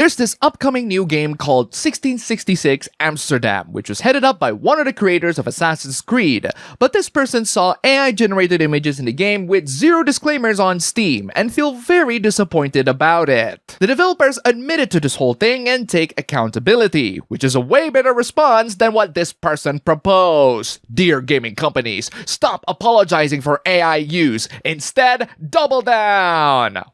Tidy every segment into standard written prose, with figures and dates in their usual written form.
There's this upcoming new game called 1666 Amsterdam, which was headed up by one of the creators of Assassin's Creed, but this person saw AI-generated images in the game with zero disclaimers on Steam and feel very disappointed about it. The developers admitted to this whole thing and take accountability, which is a way better response than what this person proposed. Dear gaming companies, stop apologizing for AI use. Instead, double down!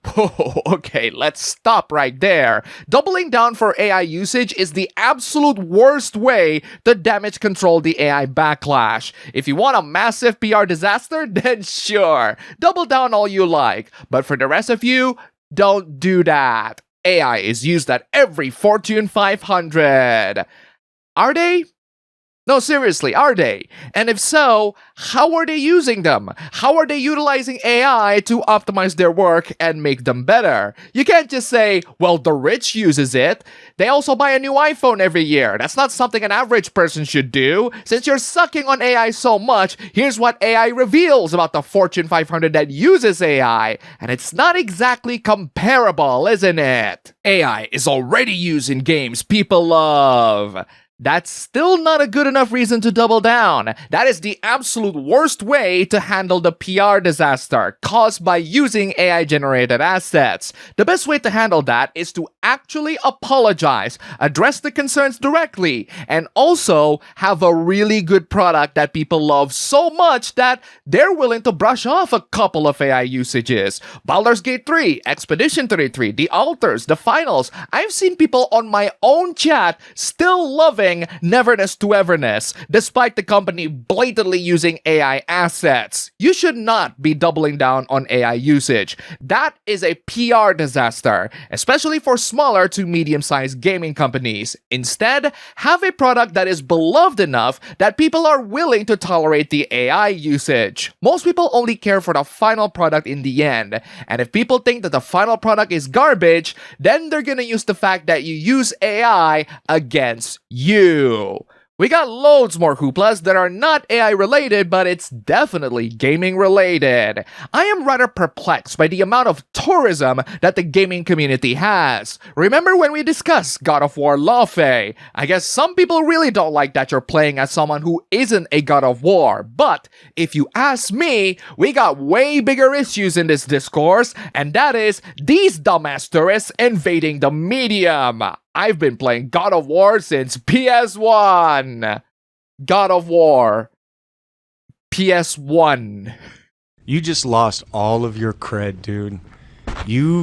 Okay, let's stop right there. Doubling down for AI usage is the absolute worst way to damage control the AI backlash. If you want a massive PR disaster, then sure, double down all you like. But for the rest of you, don't do that. AI is used at every Fortune 500. Are they? No, seriously, are they? And if so, how are they using them? How are they utilizing AI to optimize their work and make them better? You can't just say, well, the rich uses it. They also buy a new iPhone every year. That's not something an average person should do. Since you're sucking on AI so much, here's what AI reveals about the Fortune 500 that uses AI. And it's not exactly comparable, isn't it? AI is already used in games people love. That's still not a good enough reason to double down. That is the absolute worst way to handle the PR disaster caused by using AI-generated assets. The best way to handle that is to actually apologize, address the concerns directly, and also have a really good product that people love so much that they're willing to brush off a couple of AI usages. Baldur's Gate 3, Expedition 33, The Altars, The Finals. I've seen people on my own chat still loving Neverness to Everness, despite the company blatantly using AI assets. You should not be doubling down on AI usage. That is a PR disaster, especially for smaller to medium-sized gaming companies. Instead, have a product that is beloved enough that people are willing to tolerate the AI usage. Most people only care for the final product in the end, and if people think that the final product is garbage, then they're gonna use the fact that you use AI against you. We got loads more hooplas that are not AI related, but it's definitely gaming related. I am rather perplexed by the amount of tourism that the gaming community has. Remember when we discussed God of War Lawfare? I guess some people really don't like that you're playing as someone who isn't a God of War, but if you ask me, we got way bigger issues in this discourse, and that is these dumbass tourists invading the medium. I've been playing God of War since PS1. God of War. PS1. You just lost all of your cred, dude.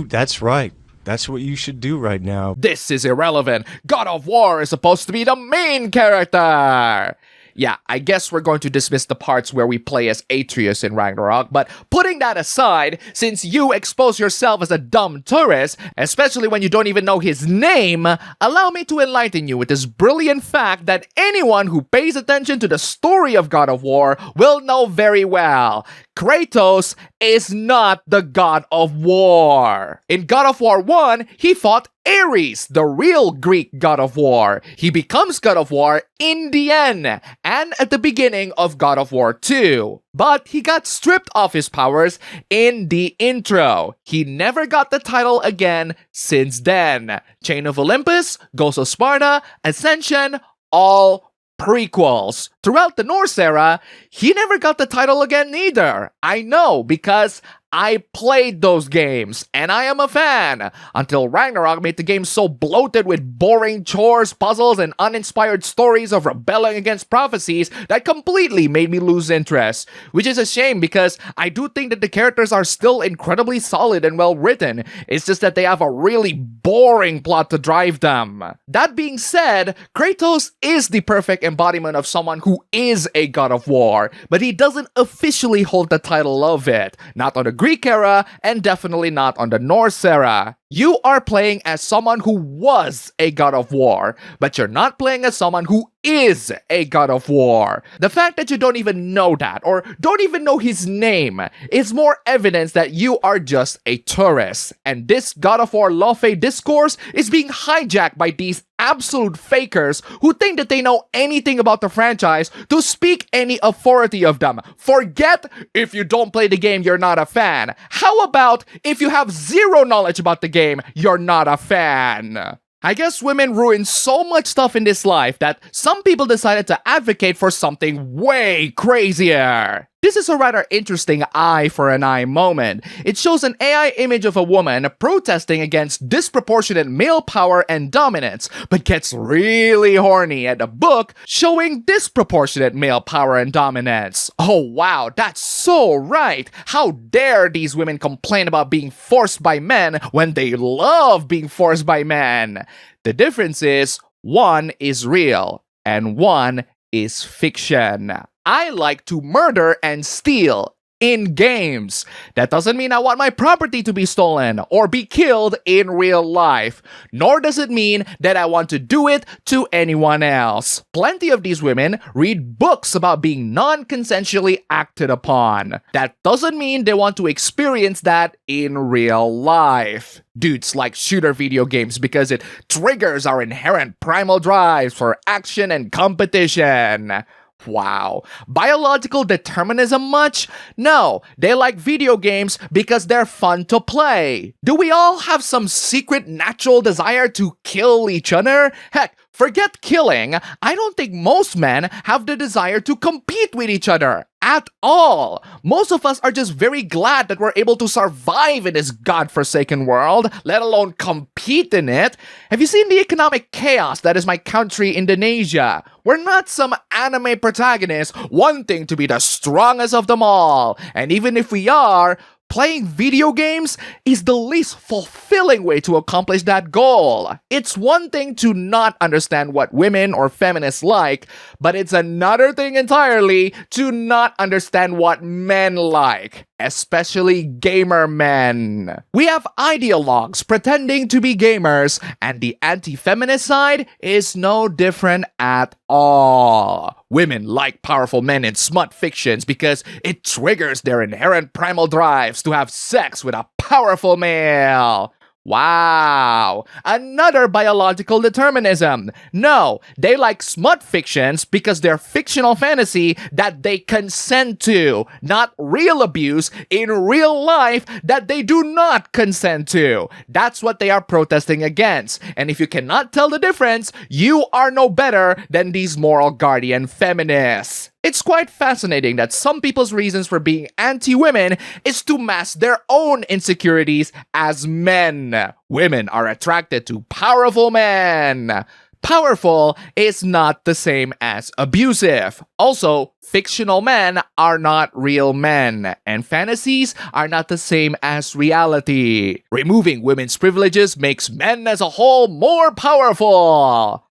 That's right. That's what you should do right now. This is irrelevant. God of War is supposed to be the main character. Yeah, I guess we're going to dismiss the parts where we play as Atreus in Ragnarok, but putting that aside, since you expose yourself as a dumb tourist, especially when you don't even know his name, allow me to enlighten you with this brilliant fact that anyone who pays attention to the story of God of War will know very well. Kratos is not the God of War. In God of War 1, he fought Ares, the real Greek God of War. He becomes God of War in the end, and at the beginning of God of War 2. But he got stripped of his powers in the intro. He never got the title again since then. Chain of Olympus, Ghost of Sparta, Ascension, all prequels. Throughout the Norse era, he never got the title again either. I know, because I played those games, and I am a fan, until Ragnarok made the game so bloated with boring chores, puzzles, and uninspired stories of rebelling against prophecies that completely made me lose interest. Which is a shame, because I do think that the characters are still incredibly solid and well written. It's just that they have a really boring plot to drive them. That being said, Kratos is the perfect embodiment of someone who is a God of War, but he doesn't officially hold the title of it. Not on the Greek era, and definitely not on the Norse era. You are playing as someone who was a God of War, but you're not playing as someone who is a God of War. The fact that you don't even know that, or don't even know his name, is more evidence that you are just a tourist. And this God of War Lawfare discourse is being hijacked by these absolute fakers who think that they know anything about the franchise to speak any authority of them. Forget if you don't play the game, you're not a fan. How about if you have zero knowledge about the game, you're not a fan? I guess women ruin so much stuff in this life that some people decided to advocate for something way crazier. This is a rather interesting eye for an eye moment. It shows an AI image of a woman protesting against disproportionate male power and dominance, but gets really horny at a book showing disproportionate male power and dominance. Oh wow, that's so right! How dare these women complain about being forced by men when they love being forced by men? The difference is, one is real and one is fiction. I like to murder and steal in games. That doesn't mean I want my property to be stolen or be killed in real life. Nor does it mean that I want to do it to anyone else. Plenty of these women read books about being non-consensually acted upon. That doesn't mean they want to experience that in real life. Dudes like shooter video games because it triggers our inherent primal drives for action and competition. Wow. Biological determinism much? No, they like video games because they're fun to play. Do we all have some secret natural desire to kill each other? Heck, forget killing. I don't think most men have the desire to compete with each other at all. Most of us are just very glad that we're able to survive in this godforsaken world, let alone compete in it. Have you seen the economic chaos that is my country, Indonesia? We're not some anime protagonists wanting to be the strongest of them all. And even if we are, playing video games is the least fulfilling way to accomplish that goal. It's one thing to not understand what women or feminists like, but it's another thing entirely to not understand what men like, especially gamer men. We have ideologues pretending to be gamers, and the anti-feminist side is no different at all. Women like powerful men in smut fictions because it triggers their inherent primal drives to have sex with a powerful male. Wow, another biological determinism. No, they like smut fictions because they're fictional fantasy that they consent to, not real abuse in real life that they do not consent to. That's what they are protesting against. And if you cannot tell the difference, you are no better than these moral guardian feminists. It's quite fascinating that some people's reasons for being anti-women is to mask their own insecurities as men. Women are attracted to powerful men. Powerful is not the same as abusive. Also, fictional men are not real men, and fantasies are not the same as reality. Removing women's privileges makes men as a whole more powerful.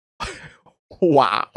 Wow.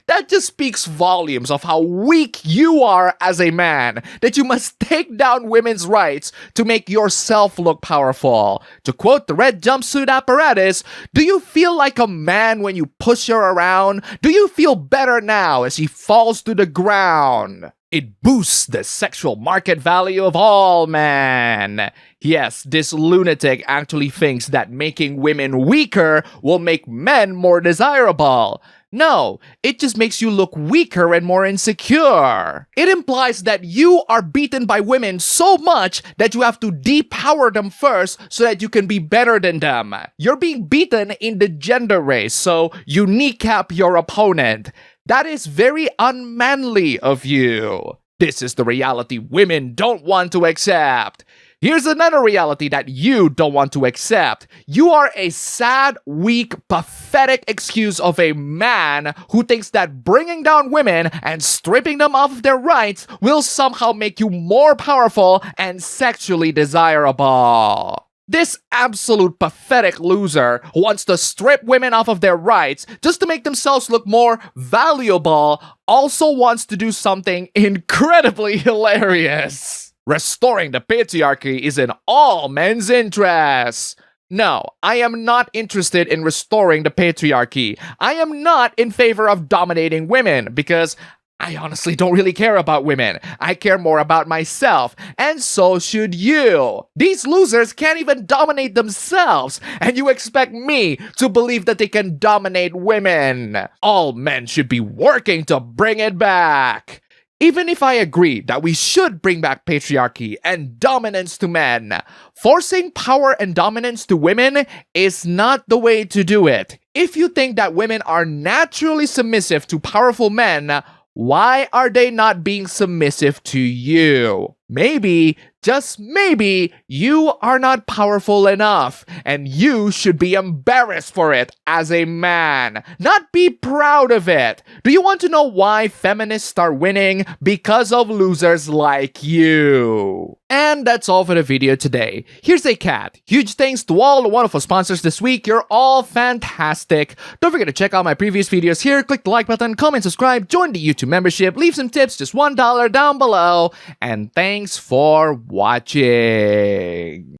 That just speaks volumes of how weak you are as a man, that you must take down women's rights to make yourself look powerful. To quote the red jumpsuit apparatus, do you feel like a man when you push her around? Do you feel better now as she falls to the ground? It boosts the sexual market value of all men. Yes, this lunatic actually thinks that making women weaker will make men more desirable. No, it just makes you look weaker and more insecure. It implies that you are beaten by women so much that you have to depower them first so that you can be better than them. You're being beaten in the gender race, so you kneecap your opponent. That is very unmanly of you. This is the reality women don't want to accept. Here's another reality that you don't want to accept. You are a sad, weak, pathetic excuse of a man who thinks that bringing down women and stripping them off of their rights will somehow make you more powerful and sexually desirable. This absolute pathetic loser who wants to strip women off of their rights just to make themselves look more valuable also wants to do something incredibly hilarious. Restoring the patriarchy is in all men's interests. No, I am not interested in restoring the patriarchy. I am not in favor of dominating women because I honestly don't really care about women. I care more about myself, and so should you. These losers can't even dominate themselves, and you expect me to believe that they can dominate women. All men should be working to bring it back. Even if I agree that we should bring back patriarchy and dominance to men, forcing power and dominance to women is not the way to do it. If you think that women are naturally submissive to powerful men, why are they not being submissive to you? Maybe, just maybe, you are not powerful enough, and you should be embarrassed for it as a man, not be proud of it. Do you want to know why feminists are winning? Because of losers like you. And that's all for the video today. Here's a cat. Huge thanks to all the wonderful sponsors this week. You're all fantastic. Don't forget to check out my previous videos here. Click the like button, comment, subscribe, join the YouTube membership, leave some tips, just $1 down below. And thanks for watching.